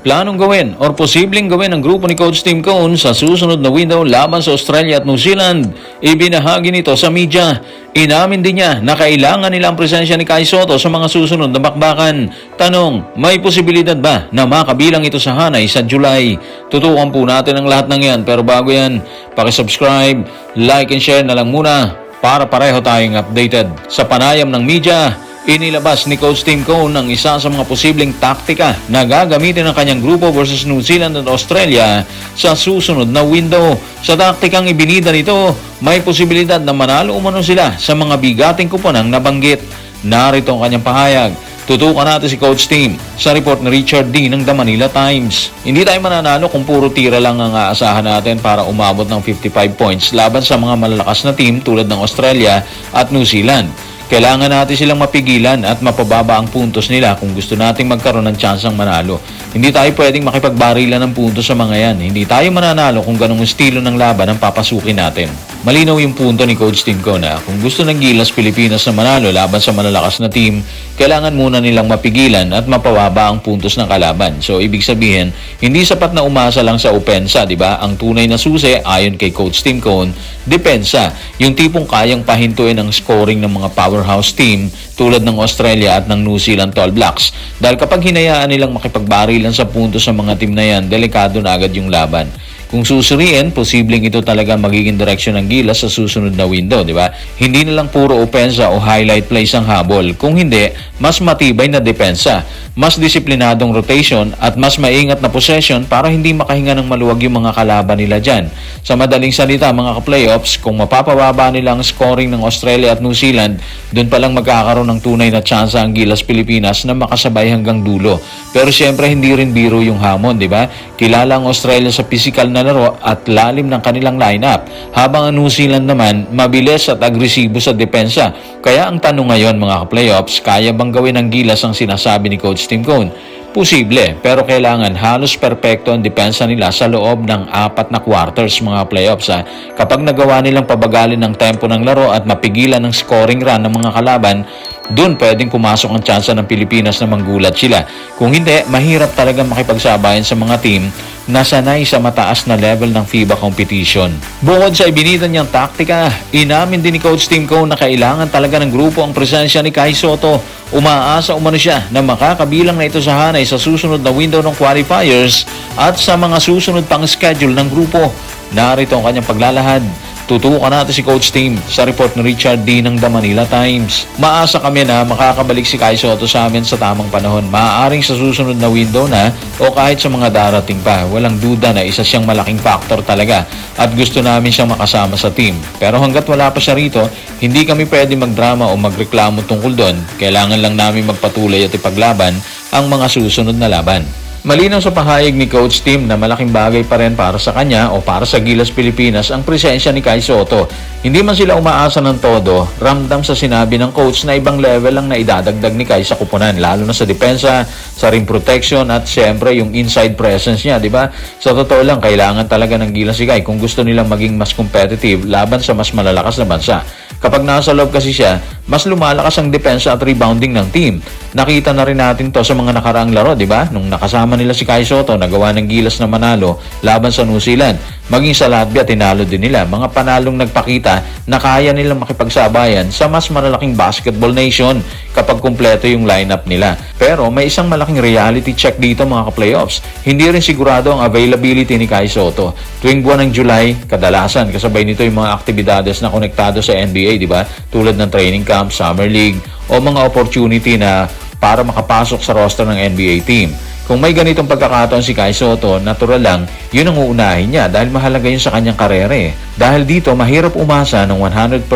planong gawin or posibleng gawin ng grupo ni Coach Tim Cone sa susunod na window laban sa Australia at New Zealand. Ibinahagi nito sa media. Inamin din niya na kailangan nila ang presensya ni Kai Sotto sa mga susunod na bakbakan. Tanong, may posibilidad ba na makabilang ito sa hanay sa July? Tutukan po natin ang lahat ng yan, pero bago yan, pakisubscribe, like and share na lang muna para pareho tayong updated. Sa panayam ng media, inilabas ni Coach Tim Cone ang isa sa mga posibleng taktika na gagamitin ng kanyang grupo versus New Zealand at Australia sa susunod na window. Sa taktikang ibinida nito, may posibilidad na manalo umano sila sa mga bigating kuponang nabanggit. Narito ang kanyang pahayag. Tutukan natin si Coach Tim sa report ni Richard D. ng The Manila Times. Hindi tayo mananalo kung puro tira lang ang aasahan natin para umabot ng 55 points laban sa mga malalakas na team tulad ng Australia at New Zealand. Kailangan natin silang mapigilan at mapababa ang puntos nila kung gusto nating magkaroon ng tsansang manalo. Hindi tayo pwedeng makipagbarilan ng puntos sa mga yan. Hindi tayo mananalo kung ganong estilo ng laban ang papasukin natin. Malinaw yung punto ni Coach Tim Cone na kung gusto ng Gilas Pilipinas na manalo laban sa malalakas na team, kailangan muna nilang mapigilan at mapababa ang puntos ng kalaban. So, ibig sabihin, hindi sapat na umasa lang sa opensa, di ba? Ang tunay na susi, ayon kay Coach Tim Cone, depensa. Yung tipong kayang pahintuin ang scoring ng mga powerhouse team tulad ng Australia at ng New Zealand All Blacks. Dahil kapag hinayaan nilang makipagbarilan sa puntos sa mga team na yan, delikado na agad yung laban. Kung susuriin, posibleng ito talaga magiging direksyon ng Gilas sa susunod na window, di ba? Hindi na lang puro opensa o highlight plays ang habol. Kung hindi, mas matibay na depensa, mas disiplinadong rotation at mas maingat na possession para hindi makahinga ng maluwag yung mga kalaban nila dyan. Sa madaling salita, mga ka-playoffs, kung mapapababa nila ang scoring ng Australia at New Zealand, doon palang magkakaroon ng tunay na tsansa ang Gilas Pilipinas na makasabay hanggang dulo. Pero syempre, hindi rin biro yung hamon, di ba? Kilala ang Australia sa physical na laro at lalim ng kanilang lineup, habang ang New Zealand naman mabilis at agresibo sa depensa. Kaya ang tanong ngayon, mga ka-playoffs, kaya bang gawin ng Gilas ang sinasabi ni Coach Tim Cone? Posible, pero kailangan halos perpekto ang depensa nila sa loob ng 4 na quarters, mga playoffs. Kapag nagawa nilang pabagalin ng tempo ng laro at mapigilan ng scoring run ng mga kalaban, doon pwedeng pumasok ang tsansa ng Pilipinas na manggulat sila. Kung hindi, mahirap talaga makipagsabayan sa mga team na sanay sa mataas na level ng FIBA competition. Bukod sa ibinita niyang taktika, inamin din ni Coach Tim Cone na kailangan talaga ng grupo ang presensya ni Kai Sotto. Umaasa umano siya na makakabilang na ito sa hanay sa susunod na window ng qualifiers at sa mga susunod pang schedule ng grupo. Narito ang kanyang paglalahad. Tutukan natin si Coach Tim sa report ni Richard D. ng The Manila Times. Maasa kami na makakabalik si Kai Sotto sa amin sa tamang panahon. Maaaring sa susunod na window na o kahit sa mga darating pa. Walang duda na isa siyang malaking factor talaga at gusto namin siyang makasama sa team. Pero hanggat wala pa siya rito, hindi kami pwede magdrama o magreklamo tungkol doon. Kailangan lang namin magpatuloy at ipaglaban ang mga susunod na laban. Malinaw sa pahayag ni Coach Tim na malaking bagay pa rin para sa kanya o para sa Gilas Pilipinas ang presensya ni Kai Sotto. Hindi man sila umaasa ng todo, ramdam sa sinabi ng coach na ibang level lang na idadagdag ni Kai sa kupunan, lalo na sa depensa, sa rim protection at syempre yung inside presence niya, di ba? Sa totoo lang, kailangan talaga ng Gilas si Kai kung gusto nilang maging mas competitive laban sa mas malalakas na bansa. Kapag nasa loob kasi siya, mas lumalakas ang depensa at rebounding ng team. Nakita na rin natin to sa mga nakaraang laro, di ba? Nung nakasama nila si Kai Sotto, nagawa ng Gilas na manalo laban sa New Zealand. Maging sa Latvia, tinalo din nila. Mga panalong nagpakita na kaya nilang makipagsabayan sa mas malalaking basketball nation kapag kumpleto yung lineup nila. Pero may isang malaking reality check dito, mga ka-playoffs. Hindi rin sigurado ang availability ni Kai Sotto. Tuwing buwan ng July, kadalasan kasabay nito yung mga aktibidades na konektado sa NBA, di ba? Tulad ng training camp, summer league, o mga opportunity na para makapasok sa roster ng NBA team. Kung may ganitong pagkakataon si Kai Sotto, natural lang, yun ang uunahin niya dahil mahalaga yun sa kanyang karere. Dahil dito, mahirap umasa ng 100%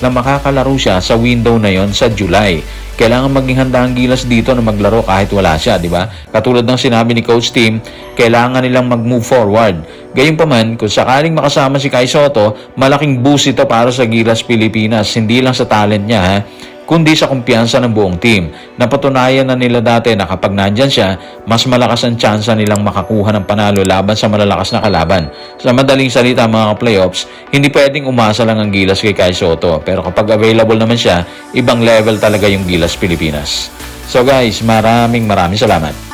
na makakalaro siya sa window na yon sa July. Kailangan maging handa ang Gilas dito na maglaro kahit wala siya, di ba? Katulad ng sinabi ni Coach Tim, kailangan nilang mag-move forward. Gayunpaman, kung sakaling makasama si Kai Sotto, malaking boost ito para sa Gilas Pilipinas, hindi lang sa talent niya, ha? Kundi sa kumpiyansa ng buong team. Napatunayan na nila dati na kapag nandyan siya, mas malakas ang tsansa nilang makakuha ng panalo laban sa malalakas na kalaban. Sa madaling salita, mga playoffs, hindi pwedeng umasa lang ang Gilas kay Kai Sotto. Pero kapag available naman siya, ibang level talaga yung Gilas Pilipinas. So guys, maraming salamat.